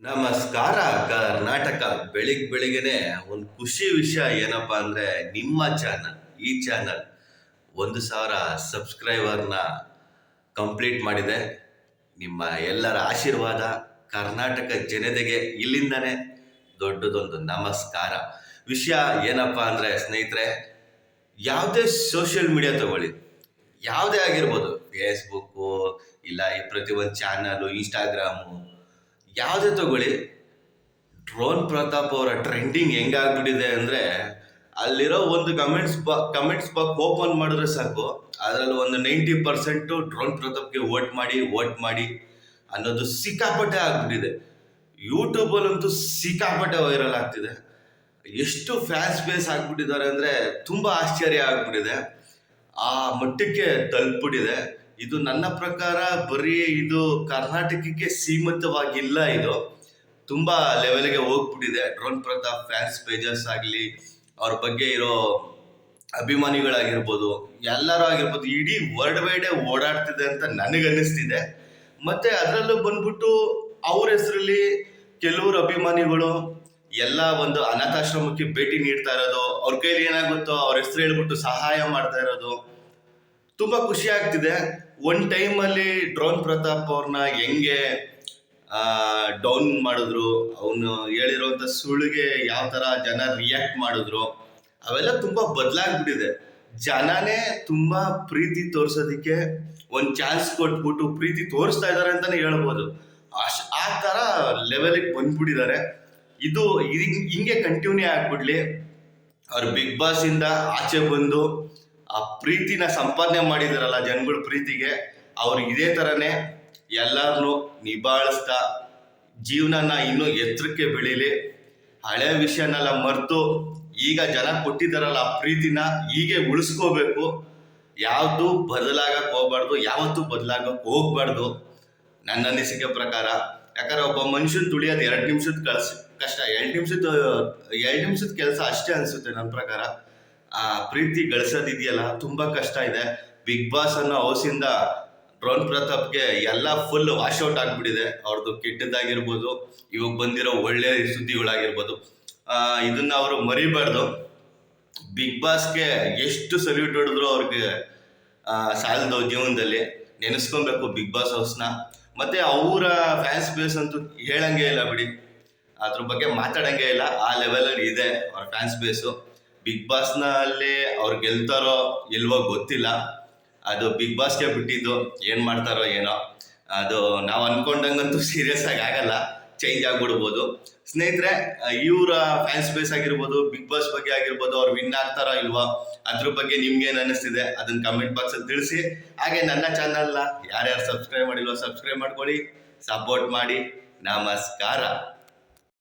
ನಮಸ್ಕಾರ ಕರ್ನಾಟಕ. ಬೆಳಿಗ್ಗೆನೆ ಒಂದು ಖುಷಿ ವಿಷಯ ಏನಪ್ಪಾ ಅಂದ್ರೆ ನಿಮ್ಮ ಚಾನಲ್ ಈ ಚಾನಲ್ 1,000 ಸಬ್ಸ್ಕ್ರೈಬರ್ನ ಕಂಪ್ಲೀಟ್ ಮಾಡಿದೆ. ನಿಮ್ಮ ಎಲ್ಲರ ಆಶೀರ್ವಾದ ಕರ್ನಾಟಕ ಜನತೆಗೆ ಇಲ್ಲಿಂದನೇ ದೊಡ್ಡದೊಂದು ನಮಸ್ಕಾರ. ವಿಷಯ ಏನಪ್ಪಾ ಅಂದ್ರೆ ಸ್ನೇಹಿತರೆ, ಯಾವುದೇ ಸೋಷಿಯಲ್ ಮೀಡಿಯಾ ತಗೊಳ್ಳಿ, ಯಾವುದೇ ಆಗಿರ್ಬೋದು, ಫೇಸ್ಬುಕ್ಕು ಇಲ್ಲ ಈ ಪ್ರತಿಯೊಂದು ಚಾನಲು, ಇನ್ಸ್ಟಾಗ್ರಾಮು, ಯಾವುದೇ ತಗೊಳ್ಳಿ, ಡ್ರೋನ್ ಪ್ರತಾಪ್ ಅವರ ಟ್ರೆಂಡಿಂಗ್ ಹೆಂಗಾಗ್ಬಿಟ್ಟಿದೆ ಅಂದ್ರೆ ಅಲ್ಲಿರೋ ಒಂದು ಕಮೆಂಟ್ಸ್ ಬಾಕ್ಸ್ ಓಪನ್ ಮಾಡಿದ್ರೆ ಸಾಕು, ಅದರಲ್ಲಿ ಒಂದು 90% ಡ್ರೋನ್ ಪ್ರತಾಪ್ಗೆ ವೋಟ್ ಮಾಡಿ ಅನ್ನೋದು ಸಿಕ್ಕಾಪಟ್ಟೆ ಆಗ್ಬಿಟ್ಟಿದೆ. ಯೂಟ್ಯೂಬಲ್ಲಂತೂ ಸಿಕ್ಕಾಪಟ್ಟೆ ವೈರಲ್ ಆಗ್ತಿದೆ. ಎಷ್ಟು ಫ್ಯಾನ್ಸ್ ಬೇಸ್ ಆಗ್ಬಿಟ್ಟಿದ್ದಾರೆ ಅಂದ್ರೆ ತುಂಬಾ ಆಶ್ಚರ್ಯ ಆಗ್ಬಿಟ್ಟಿದೆ. ಆ ಮಟ್ಟಕ್ಕೆ ತಲುಪಿಬಿಟ್ಟಿದೆ. ಇದು ನನ್ನ ಪ್ರಕಾರ ಬರೀ ಇದು ಕರ್ನಾಟಕಕ್ಕೆ ಸೀಮಿತವಾಗಿಲ್ಲ, ಇದು ತುಂಬಾ ಲೆವೆಲ್ಗೆ ಹೋಗ್ಬಿಟ್ಟಿದೆ. ಡ್ರೋನ್ ಪ್ರತಾಪ್ ಫ್ಯಾನ್ಸ್ ಪೇಜಸ್ ಆಗಲಿ, ಅವ್ರ ಬಗ್ಗೆ ಇರೋ ಅಭಿಮಾನಿಗಳಾಗಿರ್ಬೋದು, ಎಲ್ಲರೂ ಆಗಿರ್ಬೋದು, ಇಡೀ ವರ್ಲ್ಡ್ ವೈಡೇ ಓಡಾಡ್ತಿದೆ ಅಂತ ನನಗನ್ನಿಸ್ತಿದೆ. ಮತ್ತೆ ಅದರಲ್ಲೂ ಬಂದ್ಬಿಟ್ಟು ಅವ್ರ ಹೆಸರಲ್ಲಿ ಕೆಲವರು ಅಭಿಮಾನಿಗಳು ಎಲ್ಲ ಒಂದು ಅನಾಥಾಶ್ರಮಕ್ಕೆ ಭೇಟಿ ನೀಡ್ತಾ ಇರೋದು, ಅವ್ರ ಕೈಲಿ ಏನಾಗುತ್ತೋ ಅವ್ರ ಹೆಸರು ಹೇಳ್ಬಿಟ್ಟು ಸಹಾಯ ಮಾಡ್ತಾ ಇರೋದು ತುಂಬಾ ಖುಷಿ ಆಗ್ತಿದೆ. ಒಂದು ಟೈಮಲ್ಲಿ ಡ್ರೋನ್ ಪ್ರತಾಪ್ ಅವ್ರನ್ನ ಹೆಂಗೆ ಡೌನ್ ಮಾಡಿದ್ರು, ಅವನು ಹೇಳಿರುವಂತ ಸುಳ್ಳಿಗೆ ಯಾವ ತರ ಜನ ರಿಯಾಕ್ಟ್ ಮಾಡಿದ್ರು, ಅವೆಲ್ಲ ತುಂಬಾ ಬದಲಾಗ್ಬಿಟ್ಟಿದೆ. ಜನನೇ ತುಂಬಾ ಪ್ರೀತಿ ತೋರ್ಸೋದಿಕ್ಕೆ ಒಂದು ಚಾನ್ಸ್ ಕೊಟ್ಬಿಟ್ಟು ಪ್ರೀತಿ ತೋರಿಸ್ತಾ ಇದ್ದಾರೆ ಅಂತಾನೆ ಹೇಳ್ಬೋದು. ಆ ತರ ಲೆವೆಲ್ಗೆ ಬಂದ್ಬಿಟ್ಟಿದ್ದಾರೆ. ಇದು ಹಿಂಗೆ ಕಂಟಿನ್ಯೂ ಆಗ್ಬಿಡ್ಲಿ. ಅವ್ರು ಬಿಗ್ ಬಾಸ್ ಇಂದ ಆಚೆ ಬಂದು ಆ ಪ್ರೀತಿನ ಸಂಪಾದನೆ ಮಾಡಿದಾರಲ್ಲ ಜನಗಳ ಪ್ರೀತಿಗೆ, ಅವ್ರು ಇದೇ ತರನೇ ಎಲ್ಲರನ್ನು ನಿಭಾಯಿಸ್ತಾ ಜೀವನನ ಇನ್ನೂ ಎತ್ತರಕ್ಕೆ ಬೆಳೀಲಿ. ಹಳೆ ವಿಷಯನೆಲ್ಲ ಮರೆತು ಈಗ ಜನ ಕೊಟ್ಟಿದ್ದಾರಲ್ಲ ಆ ಪ್ರೀತಿನ ಹೀಗೆ ಉಳಿಸ್ಕೋಬೇಕು. ಯಾವುದು ಬದಲಾಗಕ್ಕೆ ಹೋಗ್ಬಾರ್ದು, ಯಾವತ್ತೂ ಬದಲಾಗಕ್ಕೆ ಹೋಗ್ಬಾರ್ದು ನನ್ನ ಅನಿಸಿಕೆ ಪ್ರಕಾರ. ಯಾಕಂದ್ರೆ ಒಬ್ಬ ಮನುಷ್ಯನ್ ದುಡಿಯೋದು 2 ನಿಮಿಷದ ಕಷ್ಟ, 2 ನಿಮಿಷದ ಕೆಲಸ ಅಷ್ಟೇ ಅನ್ಸುತ್ತೆ ನನ್ನ ಪ್ರಕಾರ. ಆ ಪ್ರೀತಿ ಗಳಿಸೋದಿದೆಯಲ್ಲ ತುಂಬಾ ಕಷ್ಟ ಇದೆ. ಬಿಗ್ ಬಾಸ್ ಅನ್ನೋ ಹೌಸಿಂದ ಡ್ರೋನ್ ಪ್ರತಾಪ್ಗೆ ಎಲ್ಲ ಫುಲ್ ವಾಶ್ ಔಟ್ ಆಗ್ಬಿಟ್ಟಿದೆ. ಅವ್ರದ್ದು ಕೆಟ್ಟದ್ದಾಗಿರ್ಬೋದು, ಇವಾಗ ಬಂದಿರೋ ಒಳ್ಳೆ ಸುದ್ದಿಗಳಾಗಿರ್ಬೋದು, ಇದನ್ನ ಅವರು ಮರಿಬಾರ್ದು. ಬಿಗ್ ಬಾಸ್ಗೆ ಎಷ್ಟು ಸಲ್ಯೂಟ್ ಹೊಡೆದ್ರು ಅವ್ರಿಗೆ ಸಾಲದು ಜೀವನದಲ್ಲಿ. ನೆನೆಸ್ಕೊಬೇಕು ಬಿಗ್ ಬಾಸ್ ಹೌಸ್ನ. ಮತ್ತೆ ಅವರ ಫ್ಯಾನ್ಸ್ ಬೇಸ್ ಅಂತೂ ಹೇಳಂಗೆ ಇಲ್ಲ ಬಿಡಿ, ಅದ್ರ ಬಗ್ಗೆ ಮಾತಾಡಂಗೆ ಇಲ್ಲ. ಆ ಲೆವೆಲಲ್ಲಿ ಇದೆ ಅವ್ರ ಫ್ಯಾನ್ಸ್ ಬೇಸು. ಬಿಗ್ ಬಾಸ್ನಲ್ಲಿ ಅವ್ರು ಗೆಲ್ತಾರೋ ಇಲ್ವೋ ಗೊತ್ತಿಲ್ಲ, ಅದು ಬಿಗ್ ಬಾಸ್ಗೆ ಬಿಟ್ಟಿದ್ದು. ಏನು ಮಾಡ್ತಾರೋ ಏನೋ, ಅದು ನಾವು ಅನ್ಕೊಂಡಂಗಂತೂ ಸೀರಿಯಸ್ ಆಗಿ ಆಗಲ್ಲ, ಚೇಂಜ್ ಆಗ್ಬಿಡ್ಬೋದು. ಸ್ನೇಹಿತರೆ, ಇವರ ಫ್ಯಾನ್ಸ್ ಬೇಸ್ ಆಗಿರ್ಬೋದು, ಬಿಗ್ ಬಾಸ್ ಬಗ್ಗೆ ಆಗಿರ್ಬೋದು, ಅವ್ರು ವಿನ್ ಆಗ್ತಾರೋ ಇಲ್ವೋ ಅದ್ರ ಬಗ್ಗೆ ನಿಮ್ಗೇನು ಅನ್ನಿಸ್ತಿದೆ ಅದನ್ನ ಕಮೆಂಟ್ ಬಾಕ್ಸಲ್ಲಿ ತಿಳಿಸಿ. ಹಾಗೆ ನನ್ನ ಚಾನಲ್ನ ಯಾರ್ಯಾರು ಸಬ್ಸ್ಕ್ರೈಬ್ ಮಾಡಿಲ್ವೋ ಸಬ್ಸ್ಕ್ರೈಬ್ ಮಾಡ್ಕೊಳ್ಳಿ, ಸಪೋರ್ಟ್ ಮಾಡಿ. ನಮಸ್ಕಾರ.